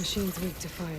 Machine's weak to fire.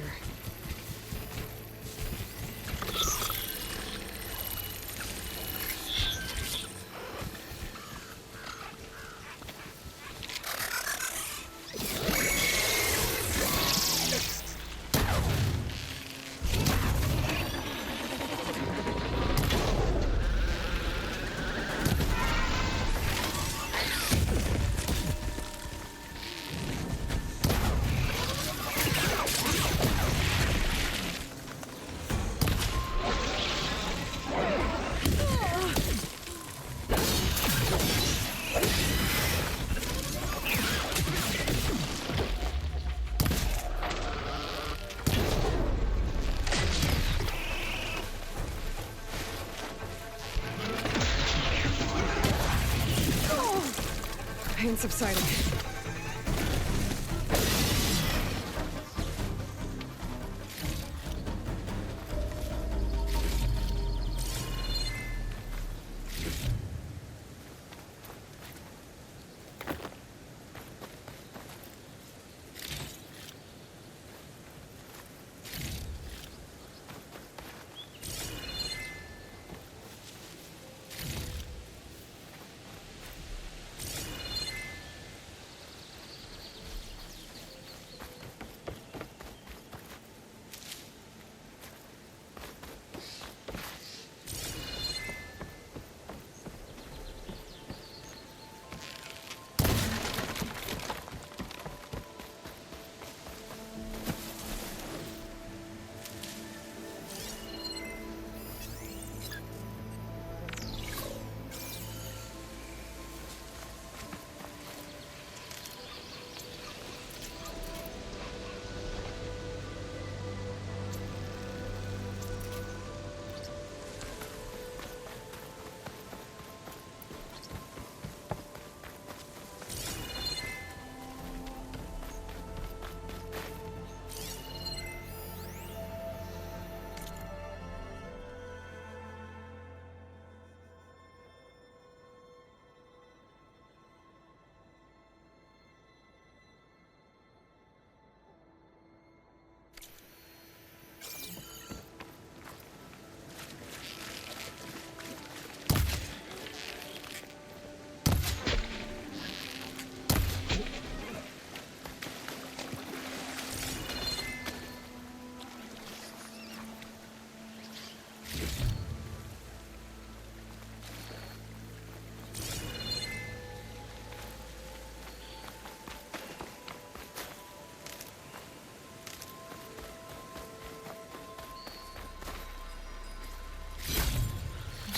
Pain subsiding.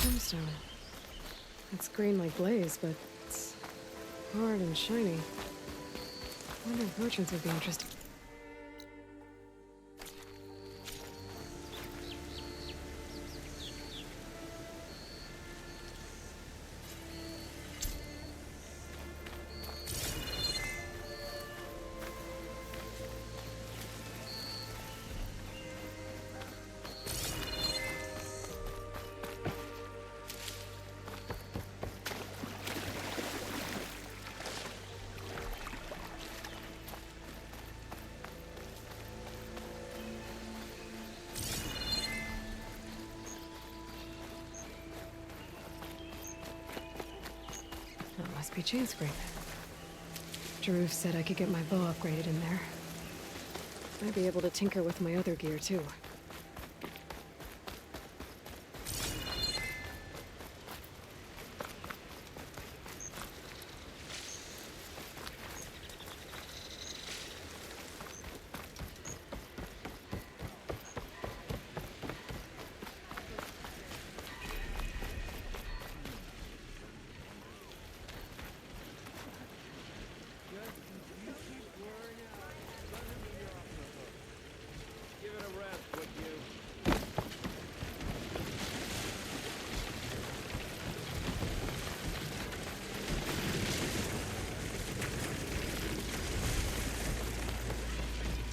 Gemstone. It's green like glaze, but it's hard and shiny. I wonder if merchants would be interested. That must be chain scrape. Jaruf said I could get my bow upgraded in there. Might be able to tinker with my other gear, too.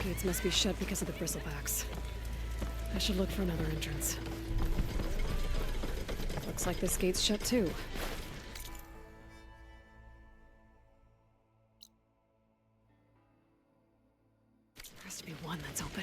Gates must be shut because of the bristlebacks. I should look for another entrance. Looks like this gate's shut too. has to be one that's open.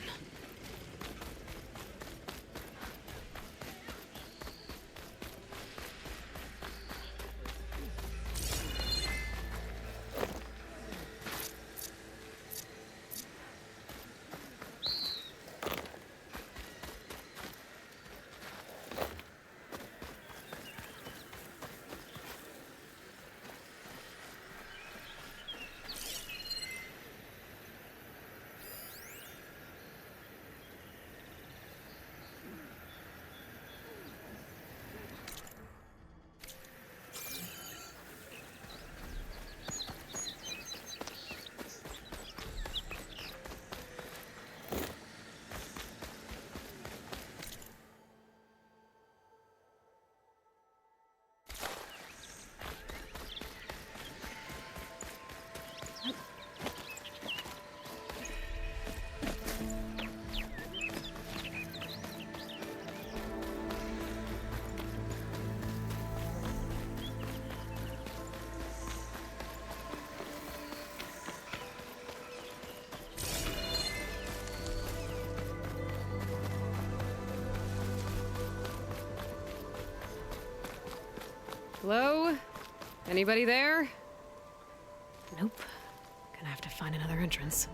Hello? Anybody there? Nope. Gonna have to find another entrance.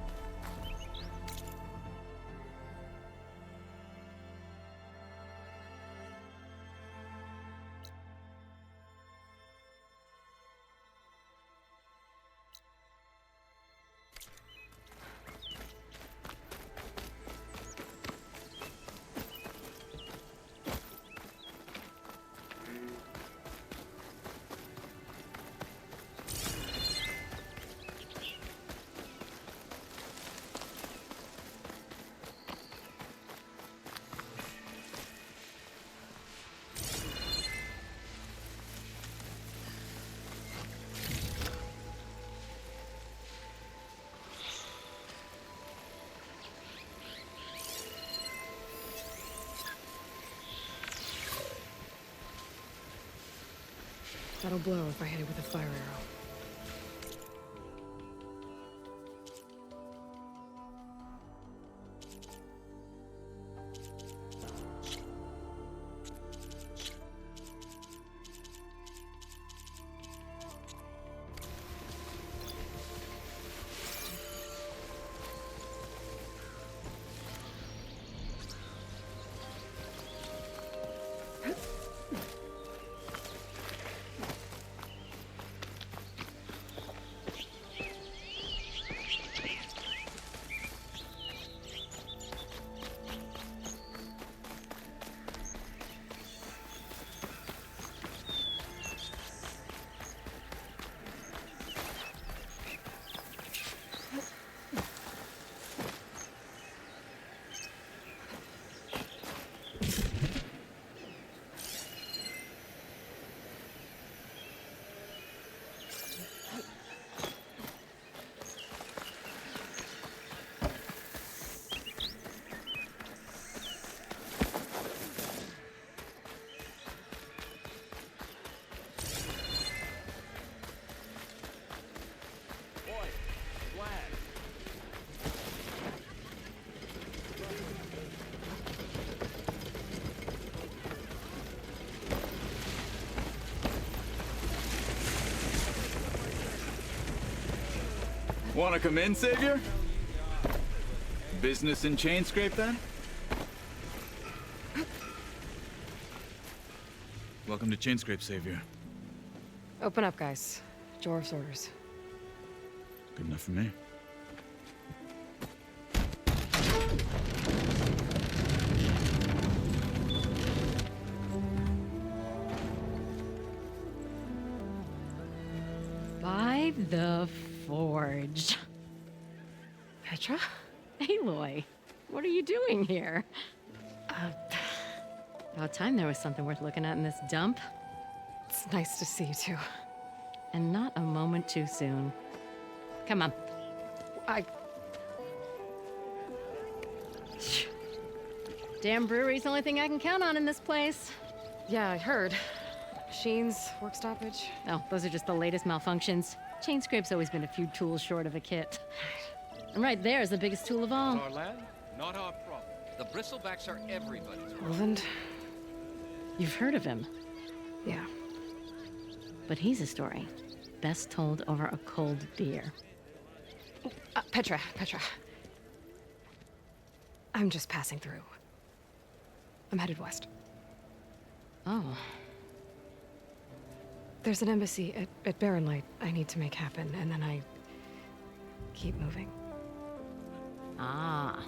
That'll blow if I hit it with a fire arrow. Wanna come in, Savior? Business in chain scrape, then? Welcome to Chain Scrape, Savior. Open up, guys. Jorv's orders. Good enough for me. By the Forge. Petra? Aloy, what are you doing here? About time there was something worth looking at in this dump. It's nice to see you too. And not a moment too soon. Come on. Damn brewery's the only thing I can count on in this place. Yeah, I heard. Machines, work stoppage. Oh, those are just the latest malfunctions. Chain Scrape's always been a few tools short of a kit. And right there is the biggest tool of all. Our land, not our problem. The bristlebacks are everybody's problem. Roland? You've heard of him, Yeah. but he's a story best told over a cold beer. Petra. I'm just passing through. I'm headed west. Oh, There's an embassy at Barren Light I need to make happen, and then I keep moving. ah,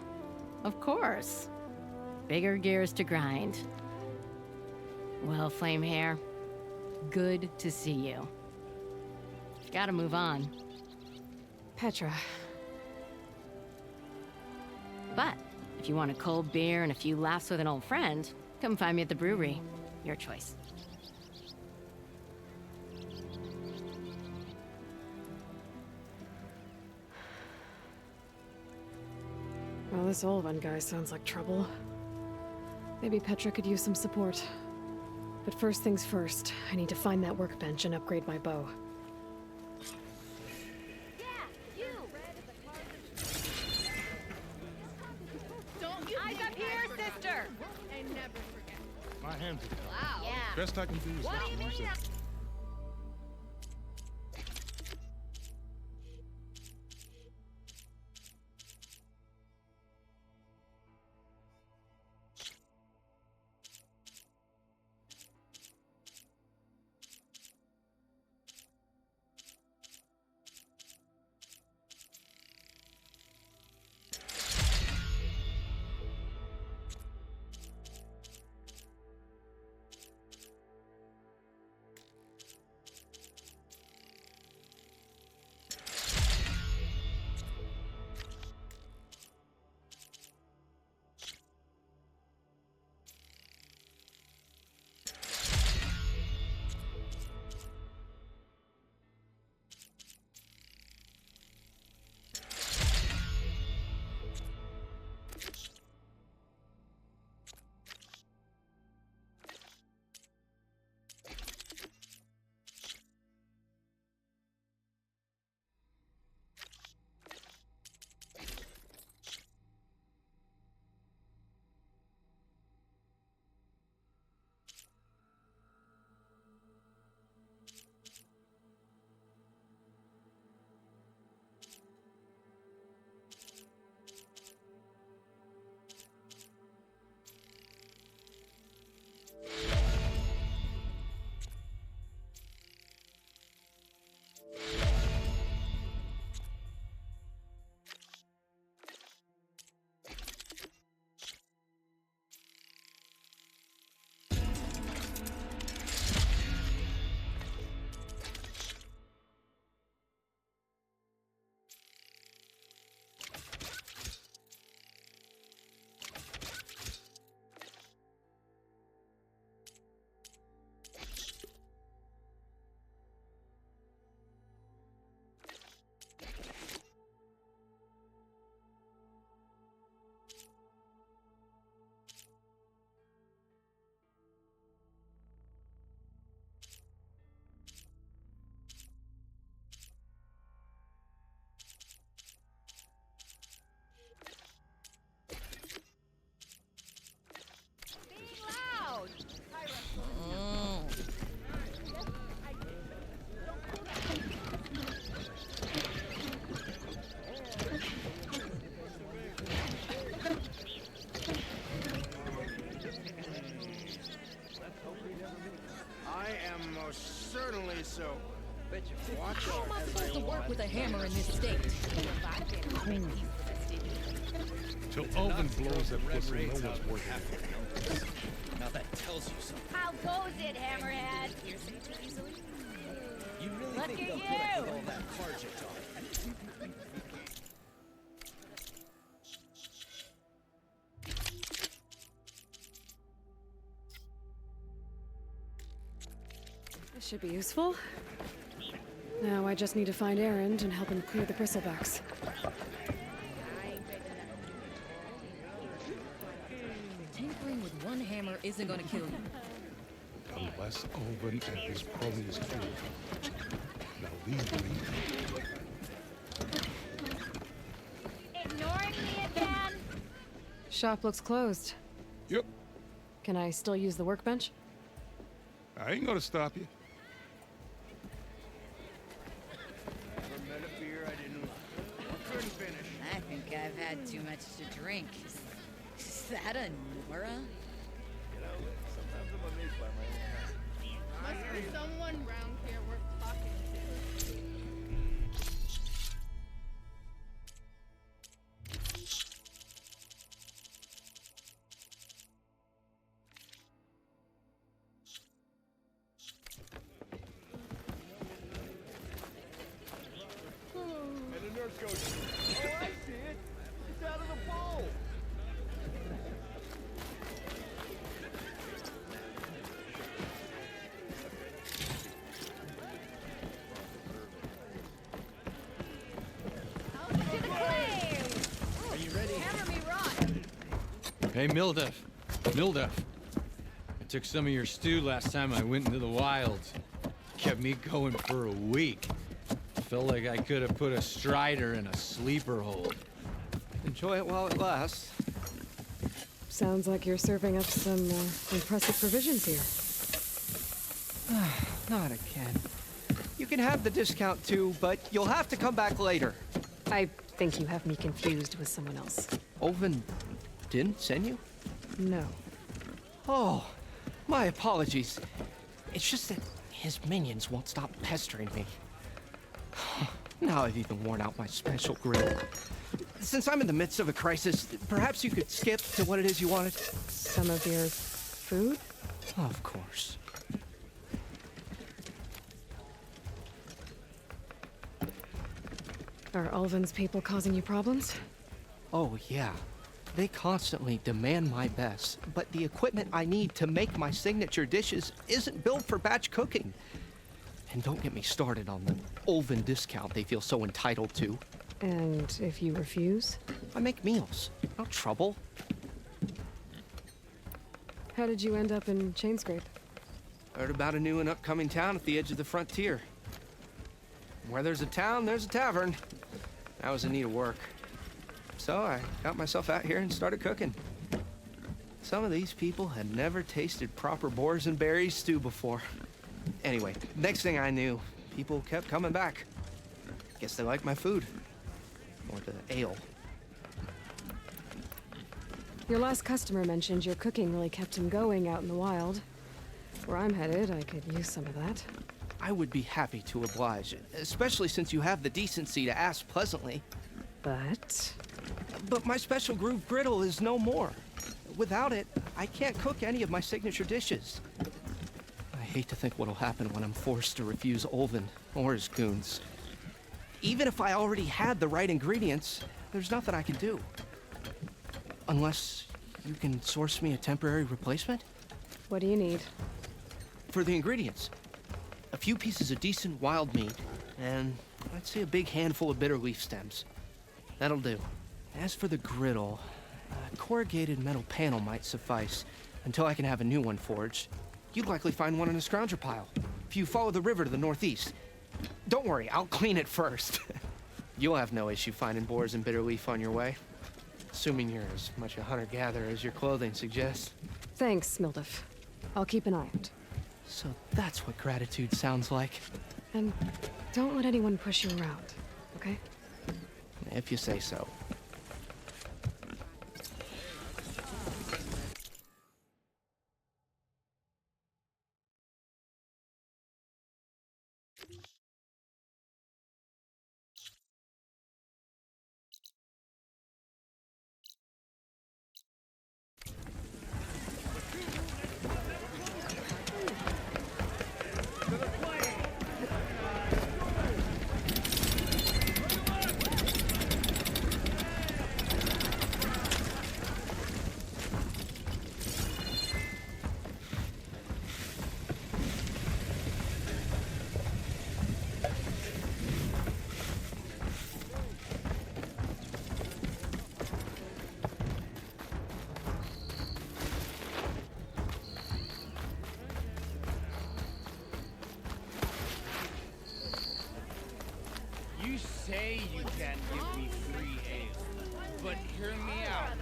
of course. Bigger gears to grind. Well, Flamehair, good to see you. Gotta move on. Petra. But if you want a cold beer and a few laughs with an old friend, come find me at the brewery. Your choice. Well, this Olvan guy sounds like trouble. Maybe Petra could use some support. But first things first, I need to find that workbench and upgrade my bow. Eyes up here, sister! My hands are tied. Wow. Yeah. Best I can do is What not do you mean use it. that? Certainly so. How am I supposed to work with a hammer in this state? Till Alvin blows that whistle, no one's working it. Now that tells you something. How goes it, Hammerhead? You really Look think at they'll you. put up with all that carja talk? This should be useful. Now I just need to find Erend and help him clear the bristlebacks. Tinkering with one hammer isn't gonna kill you. Unless Alvin and his cronies do. Now leave me. Shop looks closed. Yep. Can I still use the workbench? I ain't gonna stop you. Never met a beer I couldn't finish. I think I've had too much to drink. Is that a Nora? Sometimes I'm amazed by my own kind. Must be someone round here worth talking to. And the nurse goes, oh, I see it. It's out of the bowl. Are you ready? Hammer me right. Hey, Mildef. I took some of your stew last time I went into the wilds. Kept me going for a week. Felt like I could have put a strider in a sleeper hold. Enjoy it while it lasts. Sounds like you're serving up some impressive provisions here. Not again. You can have the discount too, but you'll have to come back later. I think you have me confused with someone else. Olvin didn't send you? No. Oh, my apologies. It's just that his minions won't stop pestering me. Now I've even worn out my special grill. Since I'm in the midst of a crisis, perhaps you could skip to what it is you wanted? Some of your food? Of course. Are Ulvin's people causing you problems? Oh, yeah. They constantly demand my best, but the equipment I need to make my signature dishes isn't built for batch cooking. And don't get me started on the Ulvin discount they feel so entitled to. And if you refuse? I make meals. No trouble. How did you end up in Chainscrape? Heard about a new and upcoming town at the edge of the frontier. Where there's a town, there's a tavern. I was in need of work. So I got myself out here and started cooking. Some of these people had never tasted proper boars and berries stew before. Anyway, next thing I knew, people kept coming back. Guess they liked my food. Or the ale. Your last customer mentioned your cooking really kept him going out in the wild. Where I'm headed, I could use some of that. I would be happy to oblige, especially since you have the decency to ask pleasantly. But my special groove griddle is no more. Without it, I can't cook any of my signature dishes. I hate to think what'll happen when I'm forced to refuse Ulvin or his goons. Even if I already had the right ingredients, there's nothing I can do. Unless you can source me a temporary replacement? What do you need? For the ingredients, a few pieces of decent wild meat, and I'd say a big handful of bitter leaf stems. That'll do. As for the griddle, a corrugated metal panel might suffice until I can have a new one forged. You'd likely find one in a scrounger pile, if you follow the river to the northeast. Don't worry, I'll clean it first. You'll have no issue finding boars and bitter leaf on your way. Assuming you're as much a hunter-gatherer as your clothing suggests. Thanks, Mildef. I'll keep an eye out. So that's what gratitude sounds like. And don't let anyone push you around, okay? If you say so. You say you can't give me free ale, but hear me out.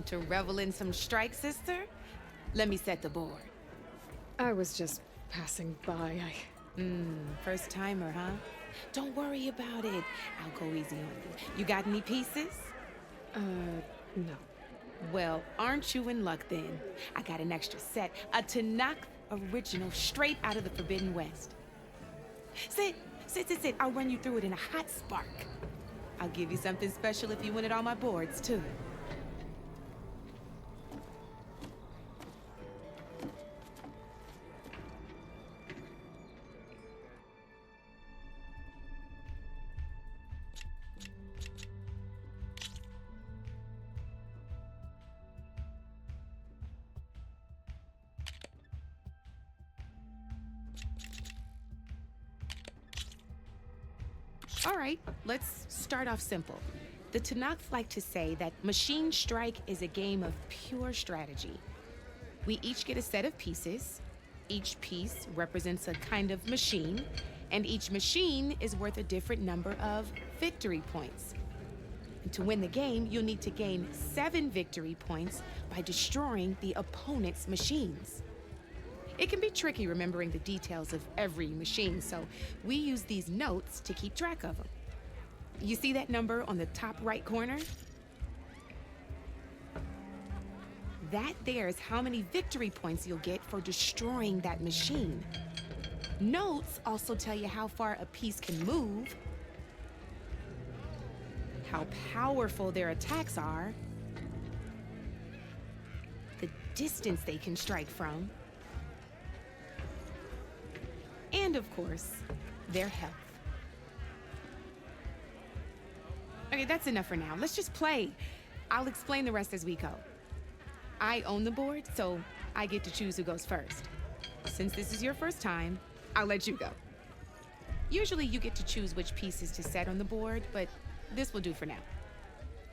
To revel in some strike, sister? Let me set the board. I was just passing by. First timer, huh? Don't worry about it. I'll go easy on you. You got any pieces? No. Well, aren't you in luck then? I got an extra set, a Tanakh original straight out of the Forbidden West. Sit. I'll run you through it in a hot spark. I'll give you something special if you win at all my boards, too. All right, let's start off simple. The Tanakh like to say that Machine Strike is a game of pure strategy. We each get a set of pieces. Each piece represents a kind of machine, and each machine is worth a different number of victory points. And to win the game, you'll need to gain 7 victory points by destroying the opponent's machines. It can be tricky remembering the details of every machine, so we use these notes to keep track of them. You see that number on the top right corner? That there is how many victory points you'll get for destroying that machine. Notes also tell you how far a piece can move, how powerful their attacks are, the distance they can strike from, and of course, their health. Okay, that's enough for now. Let's just play. I'll explain the rest as we go. I own the board, so I get to choose who goes first. Since this is your first time, I'll let you go. Usually you get to choose which pieces to set on the board, but this will do for now.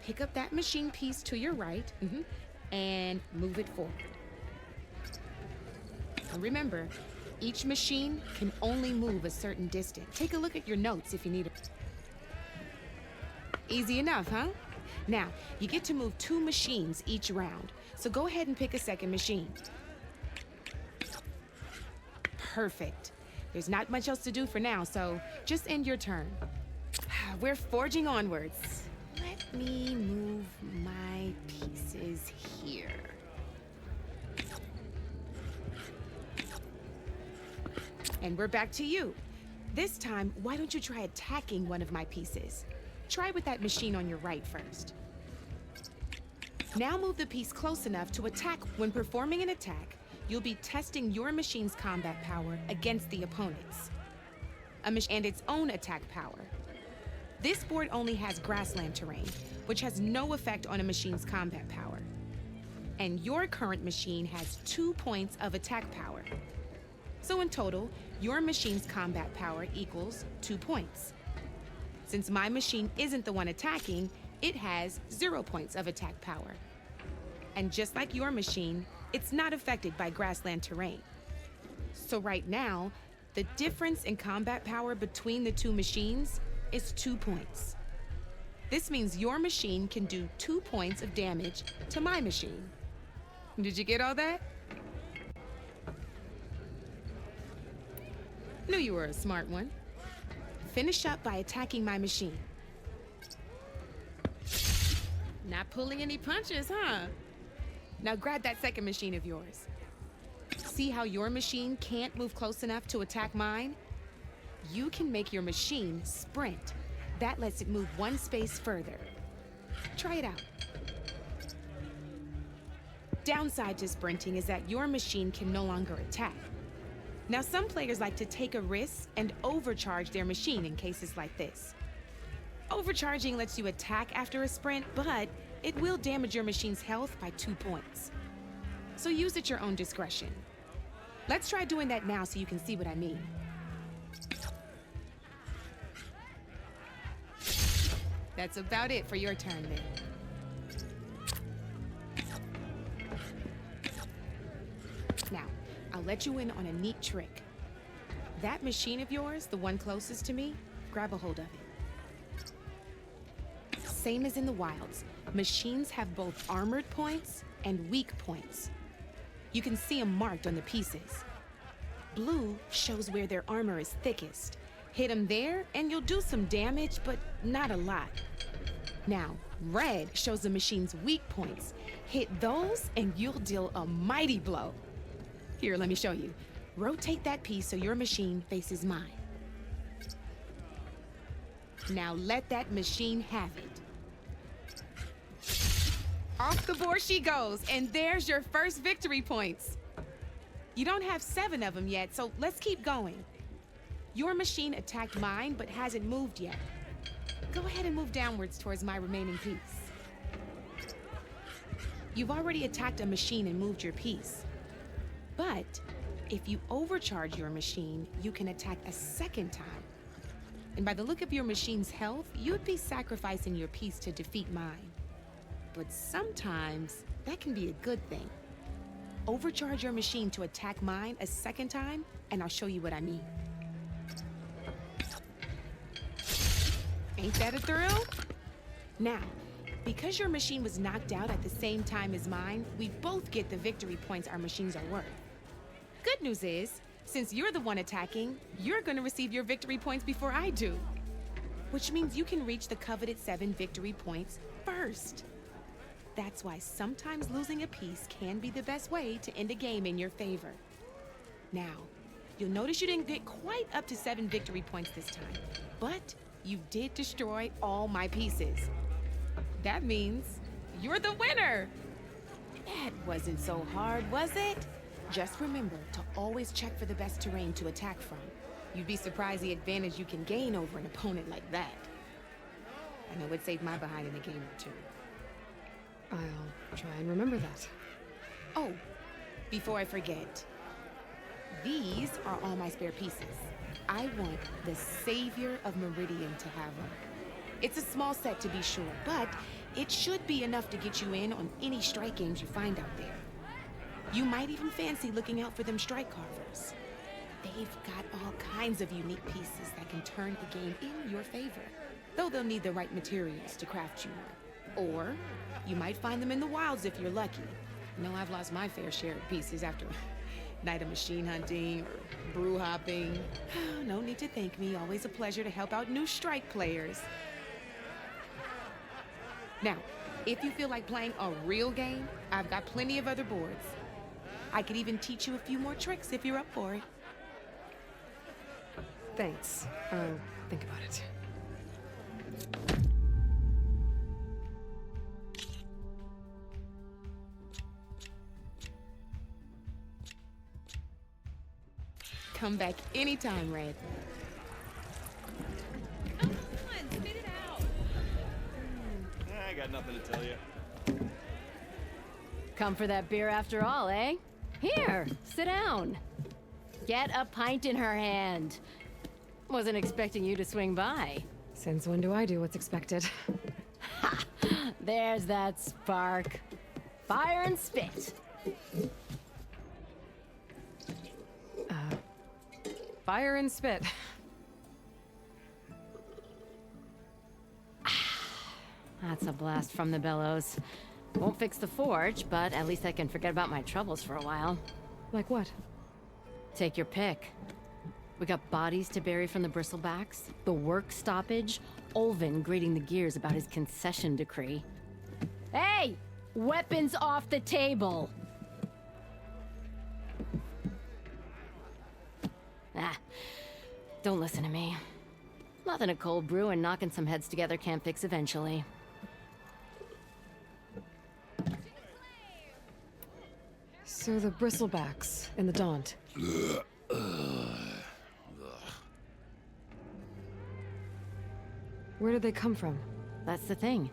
Pick up that machine piece to your right, and move it forward. And remember, each machine can only move a certain distance. Take a look at your notes if you need it. Easy enough, huh? Now, you get to move 2 machines each round, so go ahead and pick a second machine. Perfect. There's not much else to do for now, so just end your turn. We're forging onwards. Let me move my pieces here. And we're back to you. This time, why don't you try attacking one of my pieces? Try with that machine on your right first. Now move the piece close enough to attack. When performing an attack, you'll be testing your machine's combat power against the opponent's. And its own attack power. This board only has grassland terrain, which has no effect on a machine's combat power. And your current machine has 2 points of attack power. So in total, your machine's combat power equals 2 points. Since my machine isn't the one attacking, it has 0 points of attack power. And just like your machine, it's not affected by grassland terrain. So right now, the difference in combat power between the 2 machines is 2 points. This means your machine can do 2 points of damage to my machine. Did you get all that? Knew you were a smart one. Finish up by attacking my machine. Not pulling any punches, huh? Now grab that second machine of yours. See how your machine can't move close enough to attack mine? You can make your machine sprint. That lets it move 1 space further. Try it out. Downside to sprinting is that your machine can no longer attack. Now, some players like to take a risk and overcharge their machine in cases like this. Overcharging lets you attack after a sprint, but it will damage your machine's health by 2 points. So use at your own discretion. Let's try doing that now so you can see what I mean. That's about it for your turn then. Now, I'll let you in on a neat trick. That machine of yours, the one closest to me, grab a hold of it. same as in the wilds, machines have both armored points and weak points. You can see them marked on the pieces. Blue shows where their armor is thickest. Hit them there, and you'll do some damage, but not a lot. Now, red shows the machine's weak points. Hit those, and you'll deal a mighty blow. Here, let me show you. Rotate that piece so your machine faces mine. Now let that machine have it. Off the board she goes, and there's your first victory points. You don't have 7 of them yet, so let's keep going. Your machine attacked mine, but hasn't moved yet. Go ahead and move downwards towards my remaining piece. You've already attacked a machine and moved your piece. But if you overcharge your machine, you can attack a second time. And by the look of your machine's health, you'd be sacrificing your piece to defeat mine. But sometimes that can be a good thing. Overcharge your machine to attack mine a second time, and I'll show you what I mean. Ain't that a thrill? Now, because your machine was knocked out at the same time as mine, we both get the victory points our machines are worth. Good news is, since you're the one attacking, you're gonna receive your victory points before I do. Which means you can reach the coveted 7 victory points first. That's why sometimes losing a piece can be the best way to end a game in your favor. Now, you'll notice you didn't get quite up to 7 victory points this time, but you did destroy all my pieces. That means you're the winner! That wasn't so hard, was it? Just remember to always check for the best terrain to attack from. You'd be surprised the advantage you can gain over an opponent like that. I know it saved my behind in a game or two. I'll try and remember that. Oh, before I forget, these are all my spare pieces. I want the Savior of Meridian to have them. It's a small set to be sure, but it should be enough to get you in on any strike games you find out there. You might even fancy looking out for them strike carvers. They've got all kinds of unique pieces that can turn the game in your favor, though they'll need the right materials to craft you one. Or you might find them in the wilds if you're lucky. You know, I've lost my fair share of pieces after a night of machine hunting or brew hopping. No need to thank me. Always a pleasure to help out new strike players. Now, if you feel like playing a real game, I've got plenty of other boards. I could even teach you a few more tricks if you're up for it. Thanks. I'll think about it. Come back anytime, Red. Come on, spit it out. I got nothing to tell you. Come for that beer after all, eh? Here, sit down. Get a pint in her hand. Wasn't expecting you to swing by. Since when do I do what's expected? Ha! There's that spark. Fire and spit. Fire and spit. That's a blast from the bellows. Won't fix the forge, but at least I can forget about my troubles for a while. Like what? Take your pick. We got bodies to bury from the bristlebacks, the work stoppage, Olvin grating the gears about his concession decree. Hey! Weapons off the table! Don't listen to me. Nothing a cold brew and knocking some heads together can't fix eventually. So the bristlebacks in the Daunt. Where did they come from? That's the thing.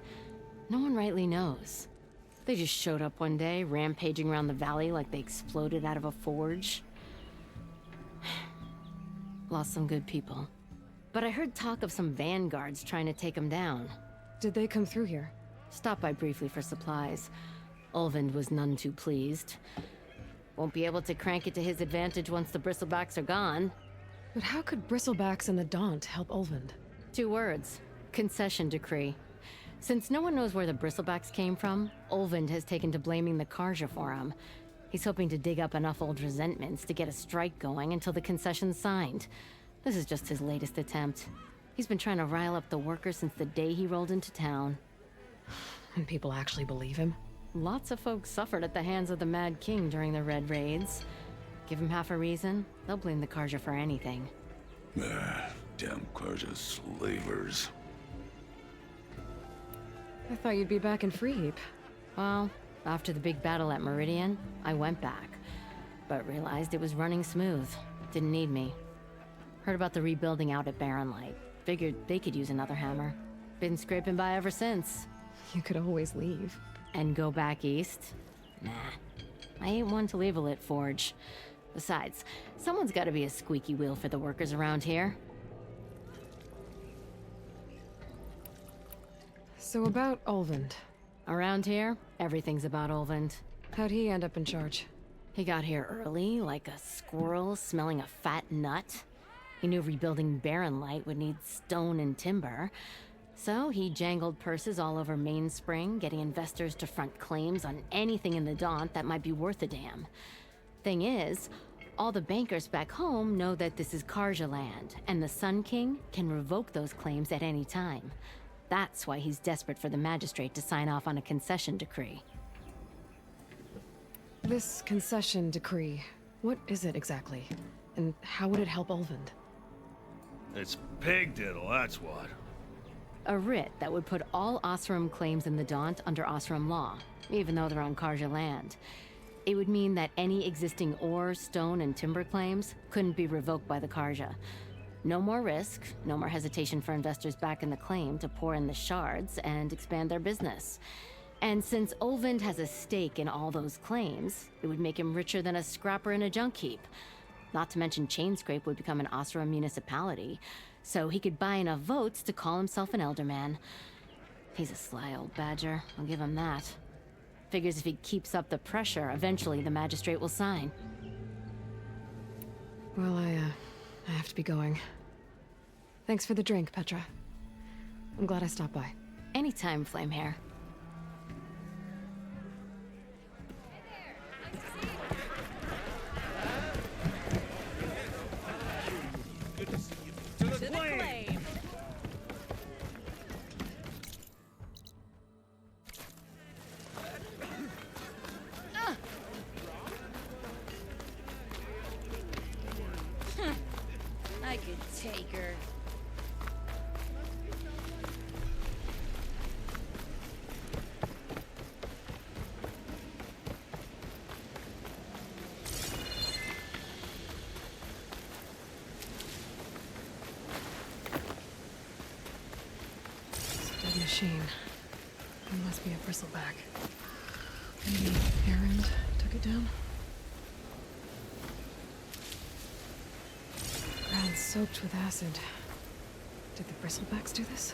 No one rightly knows. They just showed up one day, rampaging around the valley like they exploded out of a forge. Lost some good people. But I heard talk of some vanguards trying to take them down. Did they come through here? Stopped by briefly for supplies. Olvind was none too pleased. Won't be able to crank it to his advantage once the bristlebacks are gone. But how could bristlebacks in the Daunt help Olvind? 2 words. Concession decree. Since no one knows where the bristlebacks came from, Olvind has taken to blaming the Karja for them. He's hoping to dig up enough old resentments to get a strike going until the concession's signed. This is just his latest attempt. He's been trying to rile up the workers since the day he rolled into town. And people actually believe him? Lots of folks suffered at the hands of the Mad King during the Red Raids. Give him half a reason, they'll blame the Karja for anything. Damn Karja slavers. I thought you'd be back in Freeheap. Well, after the big battle at Meridian, I went back, but realized it was running smooth. Didn't need me. Heard about the rebuilding out at Barren Light. Figured they could use another hammer. Been scraping by ever since. You could always leave. And go back east? Nah. I ain't one to leave a lit forge. Besides, someone's gotta be a squeaky wheel for the workers around here. So about Olvind. Around here, everything's about Olvind. How'd he end up in charge? He got here early, like a squirrel smelling a fat nut. He knew rebuilding Barren Light would need stone and timber. So he jangled purses all over Mainspring, getting investors to front claims on anything in the Daunt that might be worth a damn. Thing is, all the bankers back home know that this is Karja land, and the Sun King can revoke those claims at any time. That's why he's desperate for the magistrate to sign off on a concession decree. This concession decree, what is it exactly? And how would it help Olvind? It's pig diddle, that's what. A writ that would put all Osram claims in the Daunt under Osram law, even though they're on Karja land. It would mean that any existing ore, stone, and timber claims couldn't be revoked by the Karja. No more risk, no more hesitation for investors back in the claim to pour in the shards and expand their business. And since Olvind has a stake in all those claims, it would make him richer than a scrapper in a junk heap. Not to mention Chainscrape would become an Osram municipality, so he could buy enough votes to call himself an elderman. He's a sly old badger, I'll give him that. Figures if he keeps up the pressure, eventually the magistrate will sign. Well, I have to be going. Thanks for the drink, Petra. I'm glad I stopped by. Anytime, Flamehair. To the flame! I could take her. It's a dead machine. It must be a bristleback. Maybe Erend took it down? Ground soaked with acid. Did the bristlebacks do this?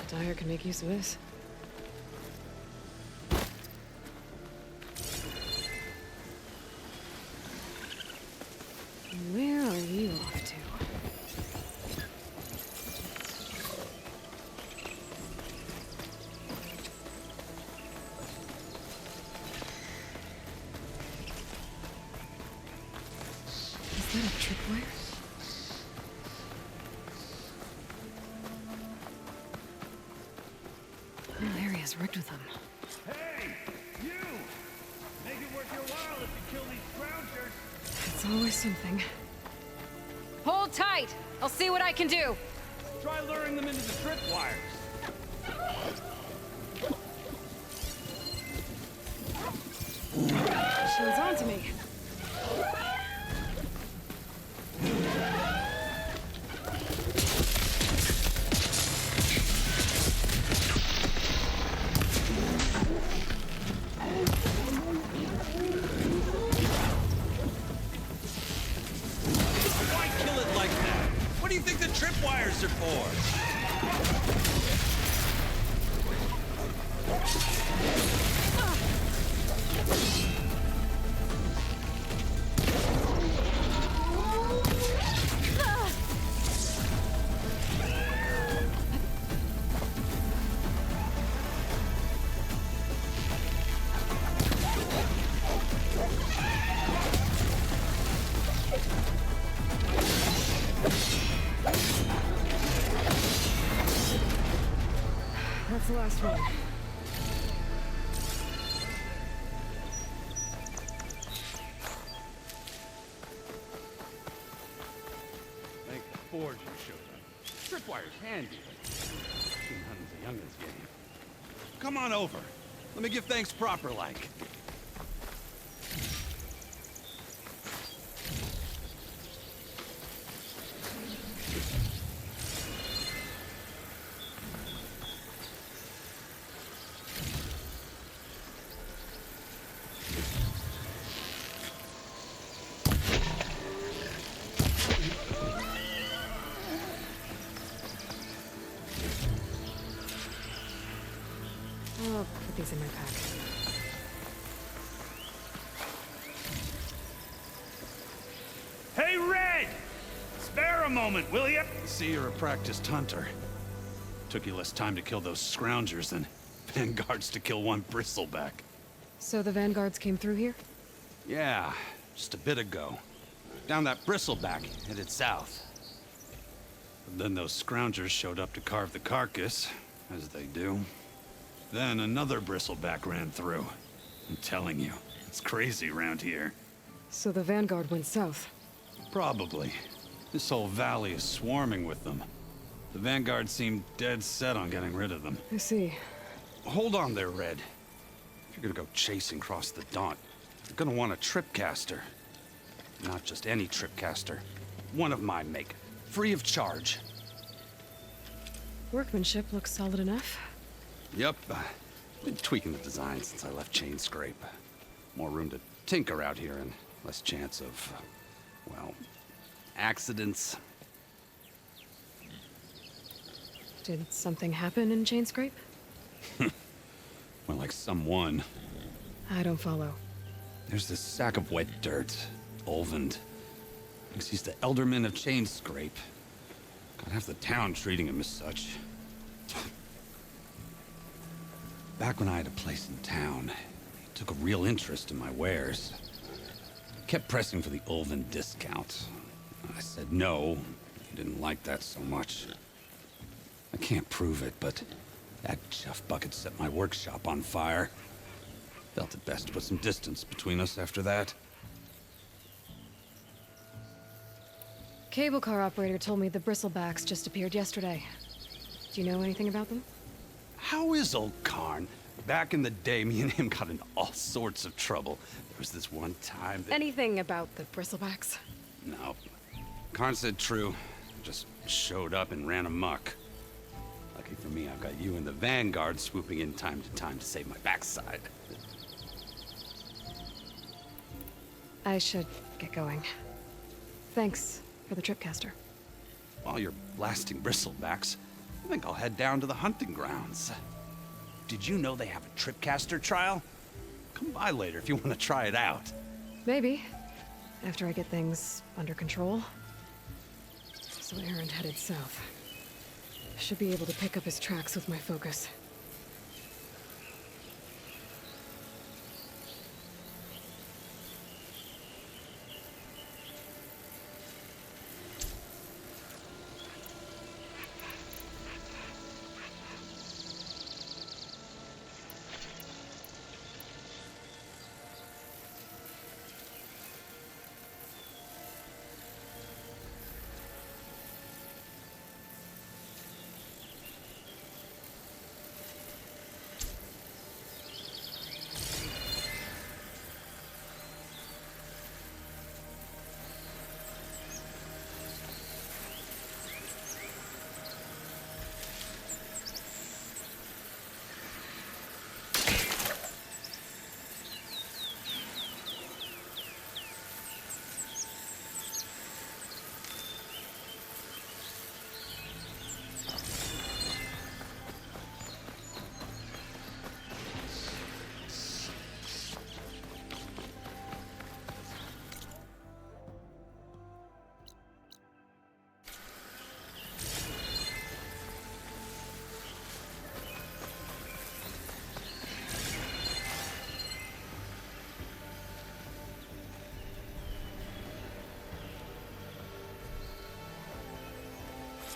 Dyer can make use of this. Where are you off to? Is that a tripwire? Is rigged with them. Hey! You! Make it worth your while if you kill these scroungers! It's always something. Hold tight! I'll see what I can do! Try luring them into the tripwires! She's on to me. wires are for. That's the last one. Thank the Forge you showed up. Tripwire's handy. Nothing's a youngin's game. Come on over. Let me give thanks proper like. I'll put these in my pack. Hey, Red! Spare a moment, will you? See, you're a practiced hunter. Took you less time to kill those scroungers than vanguards to kill one bristleback. So the vanguards came through here? Yeah, just a bit ago. Down that bristleback, headed south. But then those scroungers showed up to carve the carcass, as they do. Then another bristleback ran through. I'm telling you, it's crazy around here. So the vanguard went south? Probably. This whole valley is swarming with them. The vanguard seemed dead set on getting rid of them. I see. Hold on there, Red. If you're gonna go chasing across the Daunt, you're gonna want a tripcaster. Not just any tripcaster. One of my make. Free of charge. Workmanship looks solid enough. Yep. Been tweaking the design since I left Chainscrape. More room to tinker out here and less chance of, well, accidents. Did something happen in Chainscrape? Well, like someone. I don't follow. There's this sack of wet dirt. Olvend. Thinks he's the Elderman of Chainscrape. Got half the town treating him as such. Back when I had a place in town, he took a real interest in my wares. Kept pressing for the Olvend discount. I said no. He didn't like that so much. I can't prove it, but that chuff bucket set my workshop on fire. Felt it best to put some distance between us after that. Cable car operator told me the bristlebacks just appeared yesterday. Do you know anything about them? How is old Karn? Back in the day, me and him got into all sorts of trouble. There was this one time that... Anything about the bristlebacks? No. Karn said true. Just showed up and ran amok. Lucky for me, I've got you and the Vanguard swooping in time to save my backside. I should get going. Thanks for the tripcaster. While you're blasting bristlebacks, I think I'll head down to the hunting grounds. Did you know they have a tripcaster trial? Come by later if you want to try it out. Maybe. After I get things under control. So Aaron headed south. Should be able to pick up his tracks with my focus.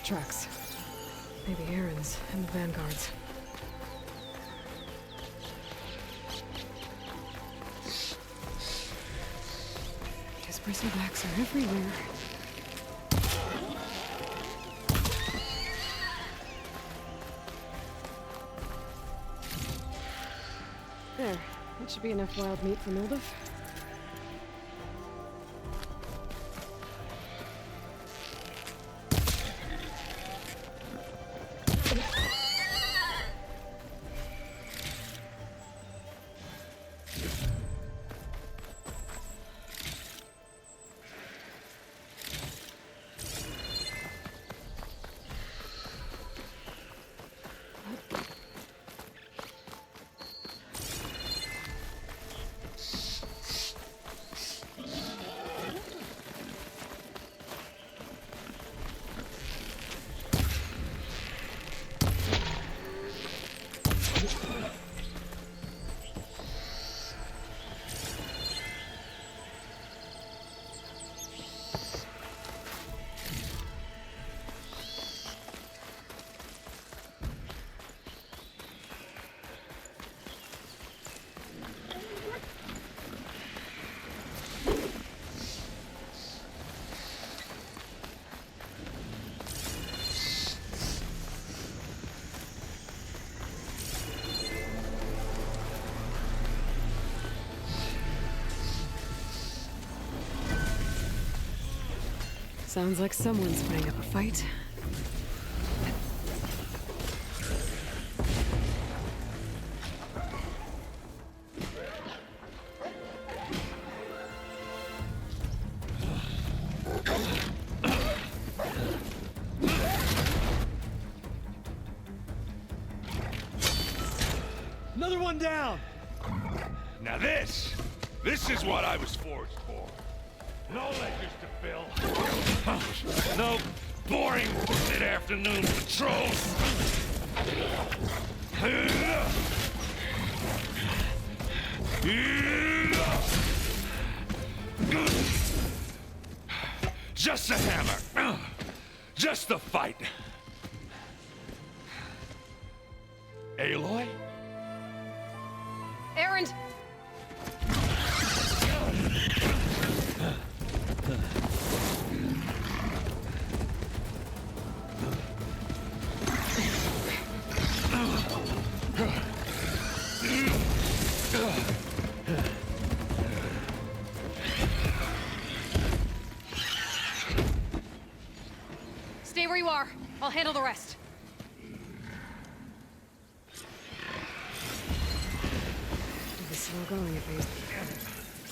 tracks. Maybe Aaron's and the Vanguard's. His bristlebacks are everywhere. There. That should be enough wild meat for Mildif. Sounds like someone's putting up a fight. Another one down! Now this is what I was forged for. No ledgers to fill. No boring mid-afternoon patrols. Just a hammer. Just a fight. Aloy? Aaron! Stay where you are. I'll handle the rest. It'll be slow going if he's...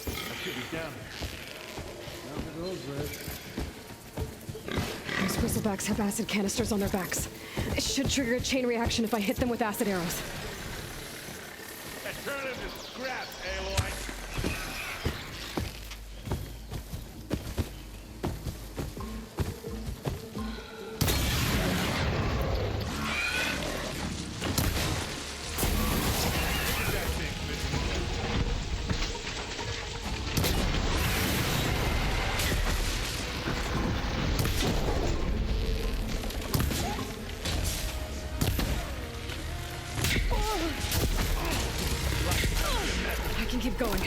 I should be down there. Those bristlebacks have acid canisters on their backs. It should trigger a chain reaction if I hit them with acid arrows. And turn into scrap, Aloy. I can keep going.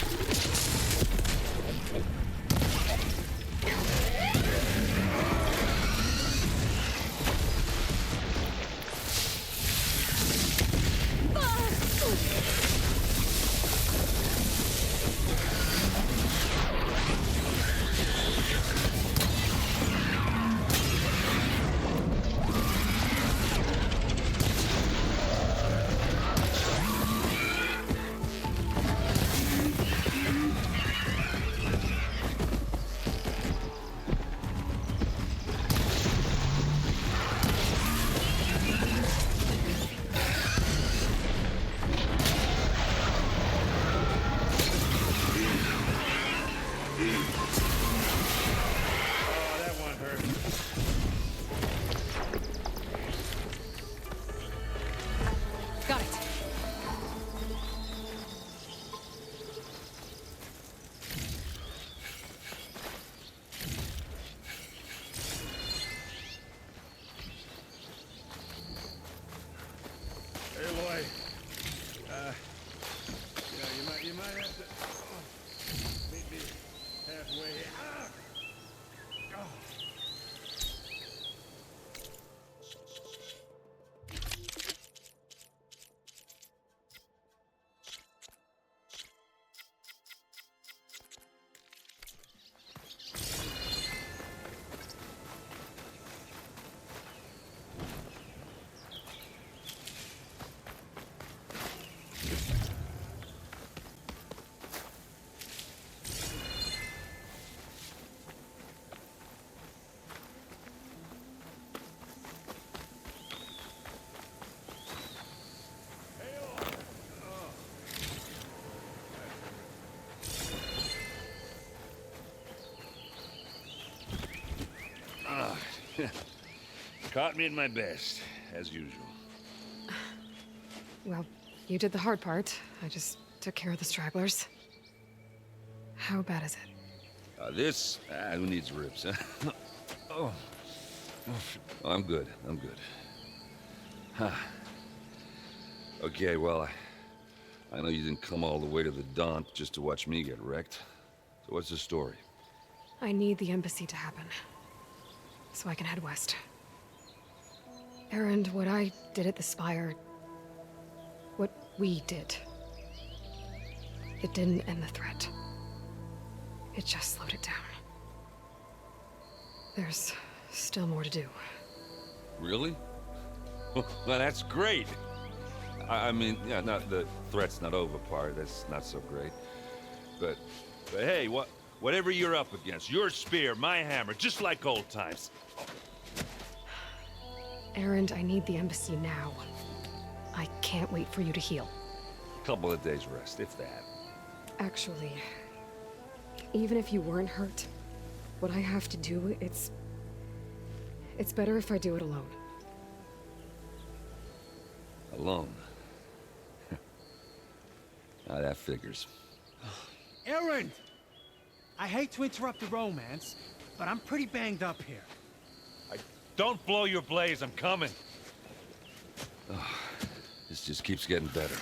Caught me at my best, as usual. Well, you did the hard part. I just took care of the stragglers. How bad is it? Who needs ribs, huh? Oh. Oh, I'm good. Huh. Okay, well, I know you didn't come all the way to the dump just to watch me get wrecked. So what's the story? I need the embassy to happen, so I can head west. Erend, what I did at the Spire, what we did, it didn't end the threat. It just slowed it down. There's still more to do. Really? Well, that's great. I mean, yeah, not the threat's not over part. That's not so great. But hey, whatever you're up against, your spear, my hammer, just like old times. Erend, I need the embassy now. I can't wait for you to heal. Couple of days rest, if that. Actually, even if you weren't hurt, what I have to do, it's better if I do it alone. Alone? Now that figures. Erend! I hate to interrupt the romance, but I'm pretty banged up here. Don't blow your blaze, I'm coming. Oh, this just keeps getting better.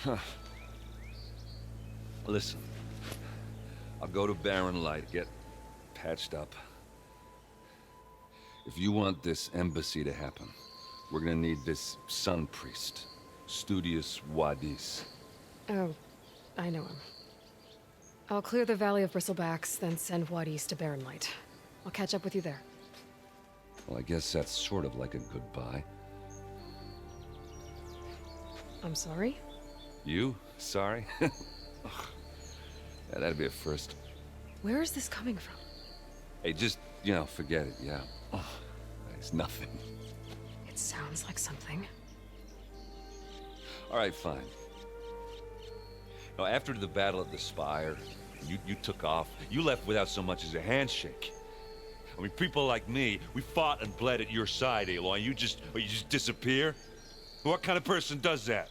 Huh. Listen, I'll go to Barren Light, get patched up. If you want this embassy to happen, we're gonna need this sun priest, Studius Wadis. Oh, I know him. I'll clear the Valley of Bristlebacks, then send Wadis to Barren Light. I'll catch up with you there. Well, I guess that's sort of like a goodbye. I'm sorry? You? Sorry? Ugh. Yeah, that'd be a first. Where is this coming from? Hey, just, forget it, yeah. Oh, it's nothing. It sounds like something. All right, fine. Now, after the battle at the Spire, you took off. You left without so much as a handshake. I mean, people like me, we fought and bled at your side, Aloy. You just disappear? What kind of person does that?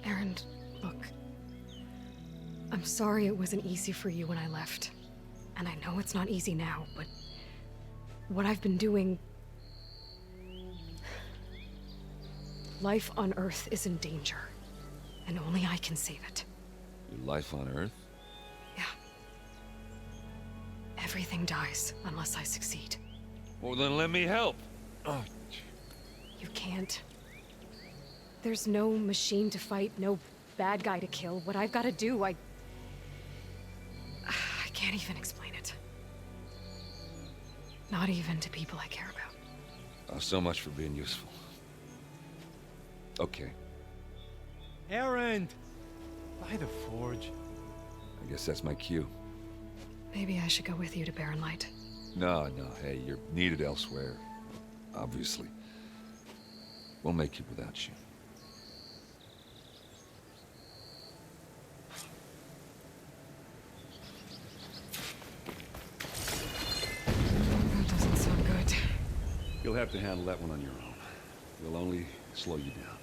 Erend, look. I'm sorry it wasn't easy for you when I left. And I know it's not easy now, but what I've been doing... Life on Earth is in danger, and only I can save it. Your life on Earth? Yeah. Everything dies unless I succeed. Well, then let me help. Oh. You can't. There's no machine to fight, no bad guy to kill. What I've got to do, I can't even explain it. Not even to people I care about. Oh, so much for being useful. Okay. Erend! By the forge. I guess that's my cue. Maybe I should go with you to Barren Light. No, hey, you're needed elsewhere. Obviously. We'll make it without you. That doesn't sound good. You'll have to handle that one on your own. It'll only slow you down.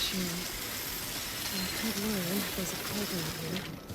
machine. I could learn if there's a cauldron here.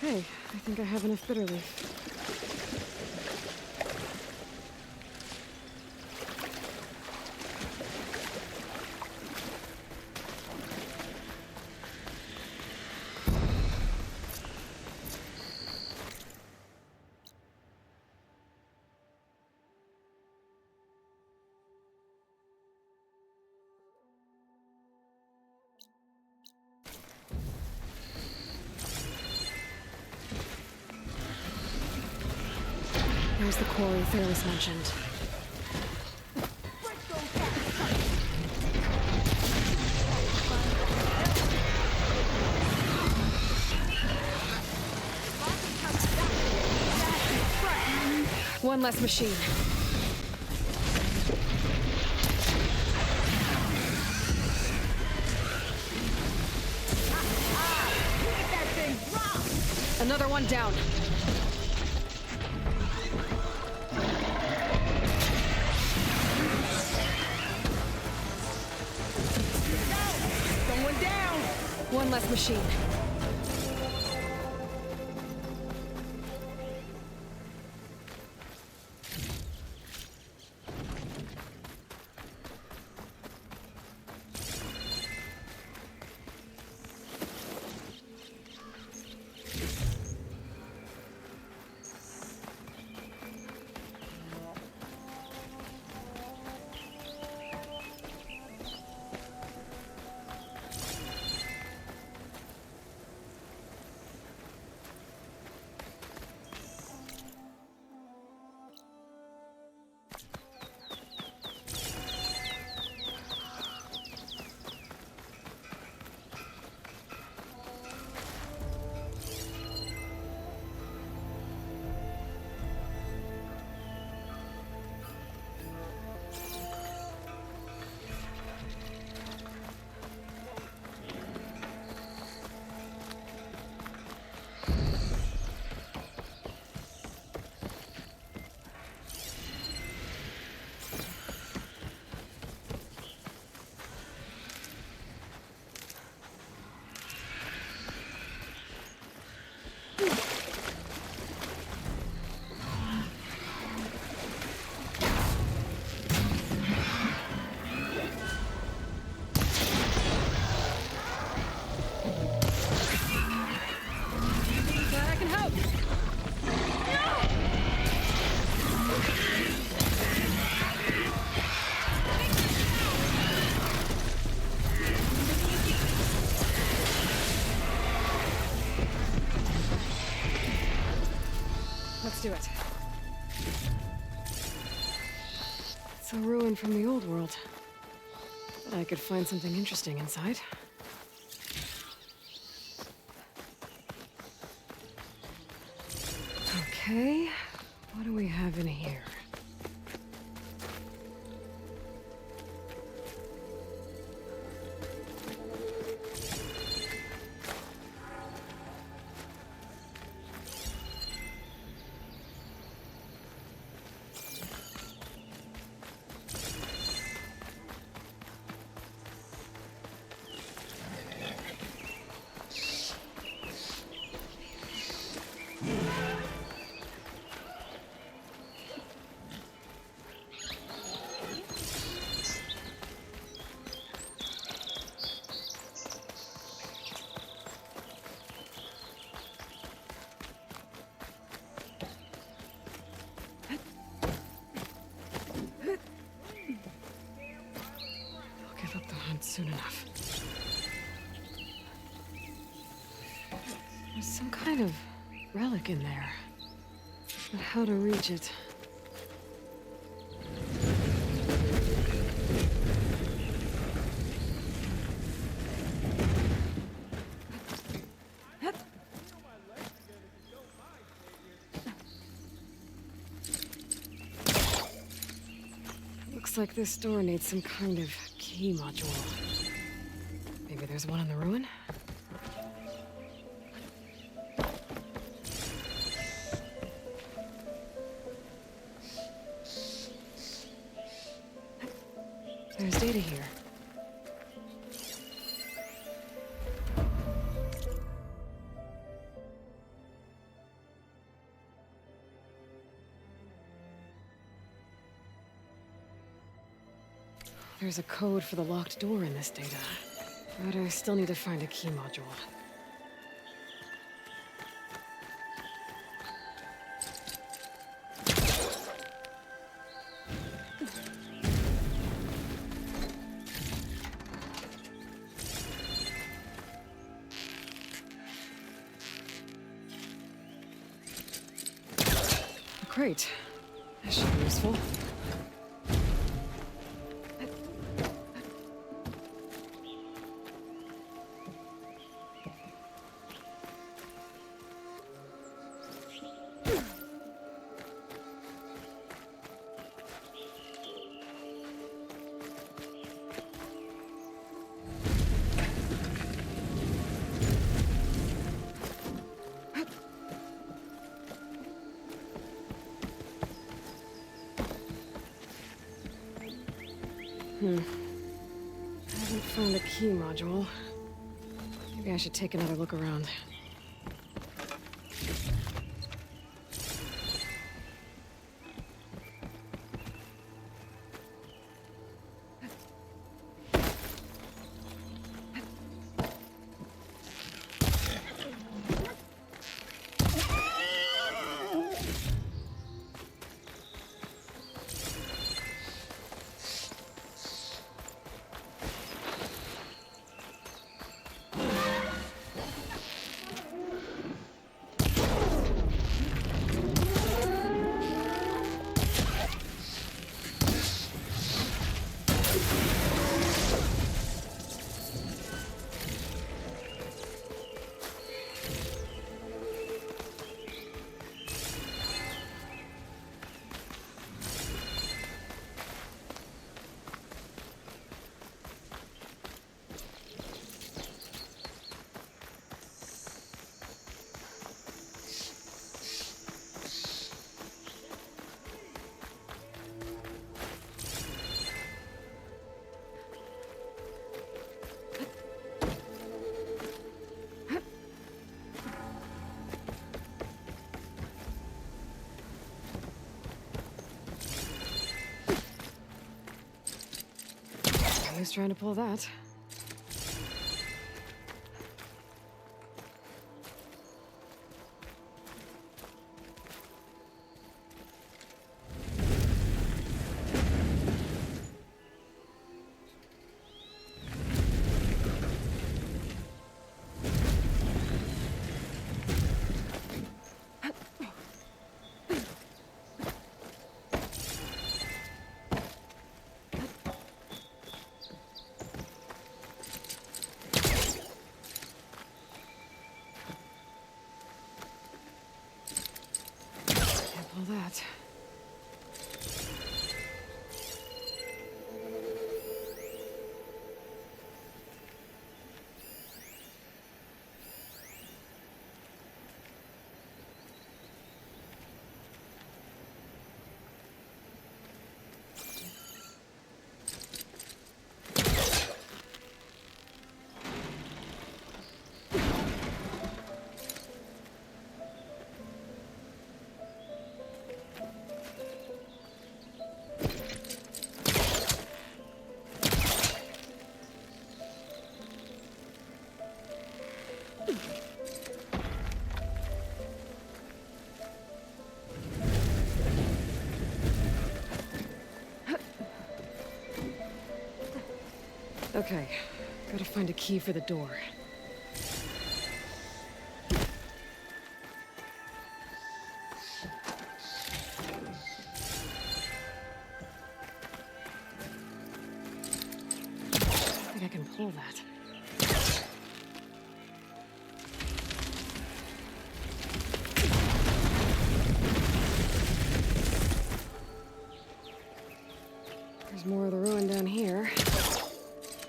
Okay, I think I have enough bitter leaf. There's the quarry Fairless mentioned. One less machine. Another one down. Someone down! One less machine. Let's do it. It's a ruin from the old world. But I could find something interesting inside. Okay, what do we have in here? soon enough. There's some kind of relic in there. But how to reach it? Looks like this door needs some kind of key module. Maybe there's one in the ruin? There's data here. There's a code for the locked door in this data. But I still need to find a key module. Great. That should be useful. I haven't found a key module. Maybe I should take another look around. Who's trying to pull that? That. Okay, gotta find a key for the door. I think I can pull that. There's more of the ruin down here.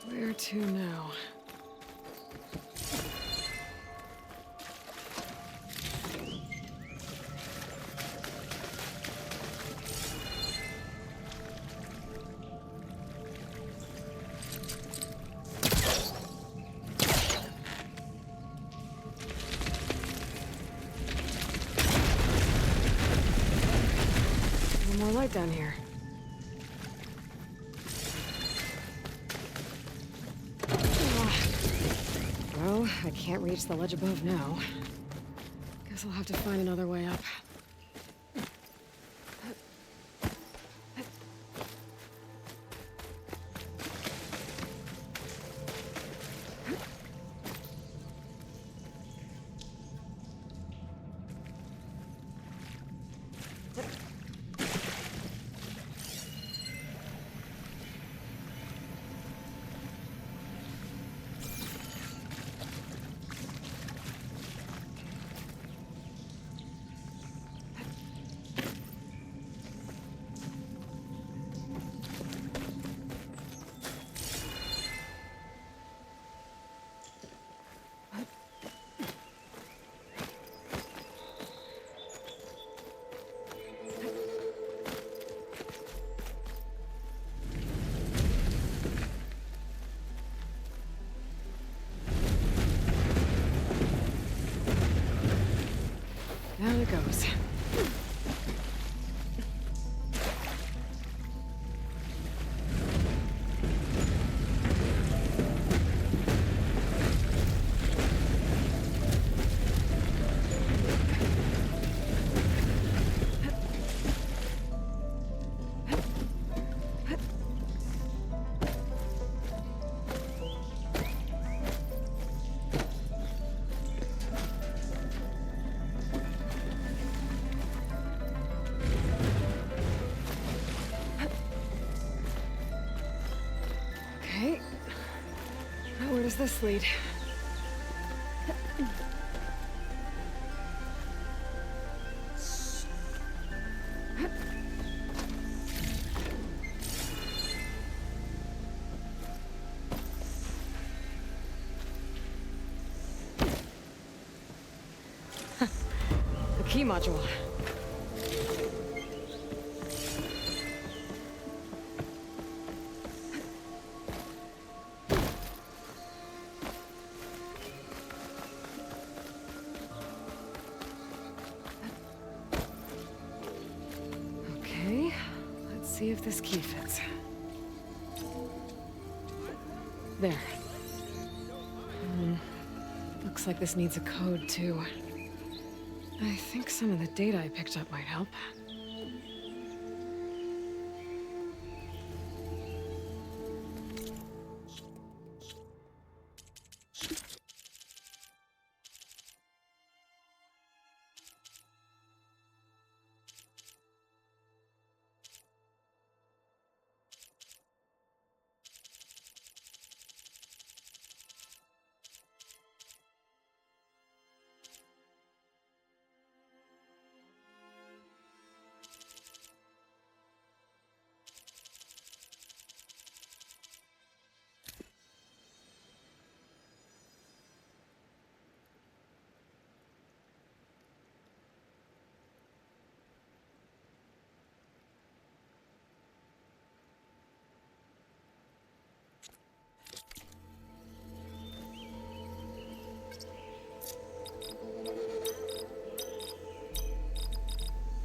Where to now? One more light down here. Well, I can't reach the ledge above now. Guess I'll have to find another way up. Down it goes. Okay. Now where does this lead? The key module. Okay, let's see if this key fits. There. Looks like this needs a code, too. I think some of the data I picked up might help.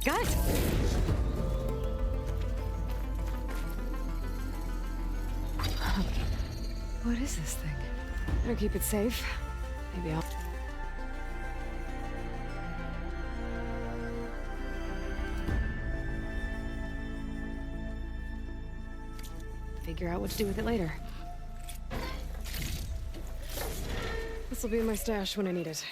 Got it! What is this thing? Better keep it safe. Maybe I'll... figure out what to do with it later. This'll be in my stash when I need it.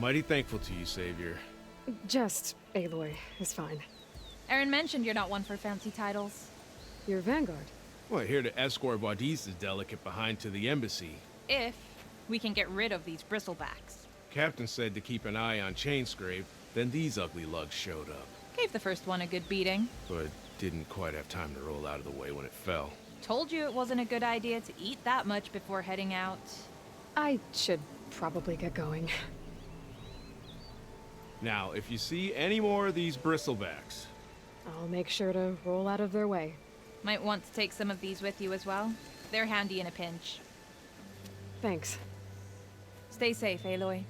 Mighty thankful to you, Savior. Just Aloy is fine. Aaron mentioned you're not one for fancy titles. You're Vanguard. Well, here to escort Wadiz's delegate behind to the embassy. If we can get rid of these bristlebacks. Captain said to keep an eye on Chainscrape, then these ugly lugs showed up. Gave the first one a good beating. But didn't quite have time to roll out of the way when it fell. Told you it wasn't a good idea to eat that much before heading out. I should probably get going. Now, if you see any more of these bristlebacks... I'll make sure to roll out of their way. Might want to take some of these with you as well. They're handy in a pinch. Thanks. Stay safe, Aloy.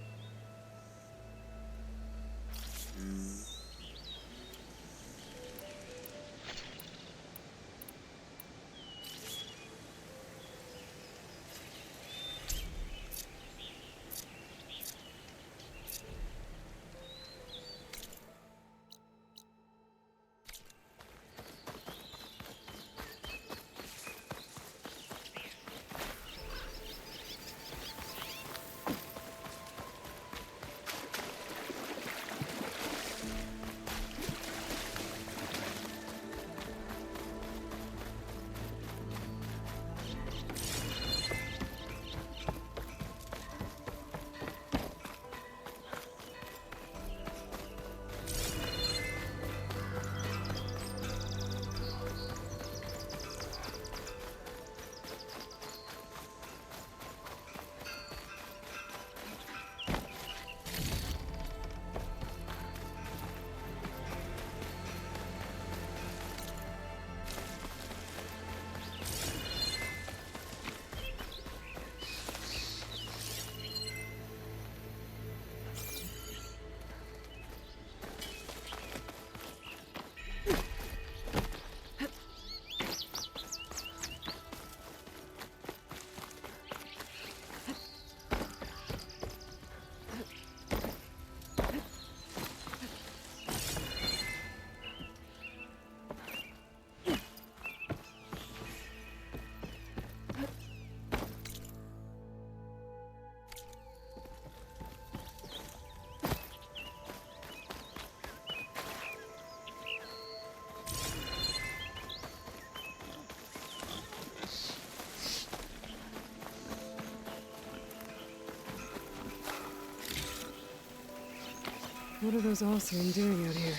What are those Austrians doing out here?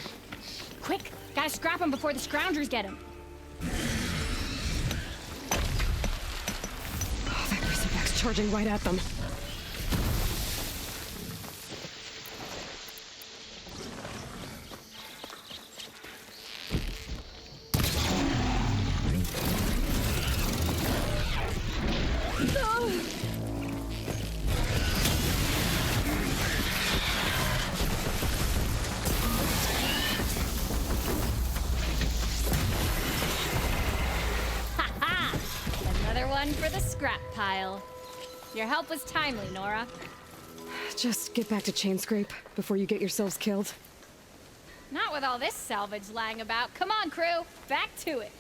Quick! Gotta scrap him before the scroungers get him. Oh, that bristleback's charging right at them. Another one for the scrap pile. Your help was timely, Nora. Just get back to Chainscrape before you get yourselves killed. Not with all this salvage lying about. Come on, crew. Back to it.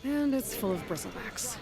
And it's full of bristlebacks.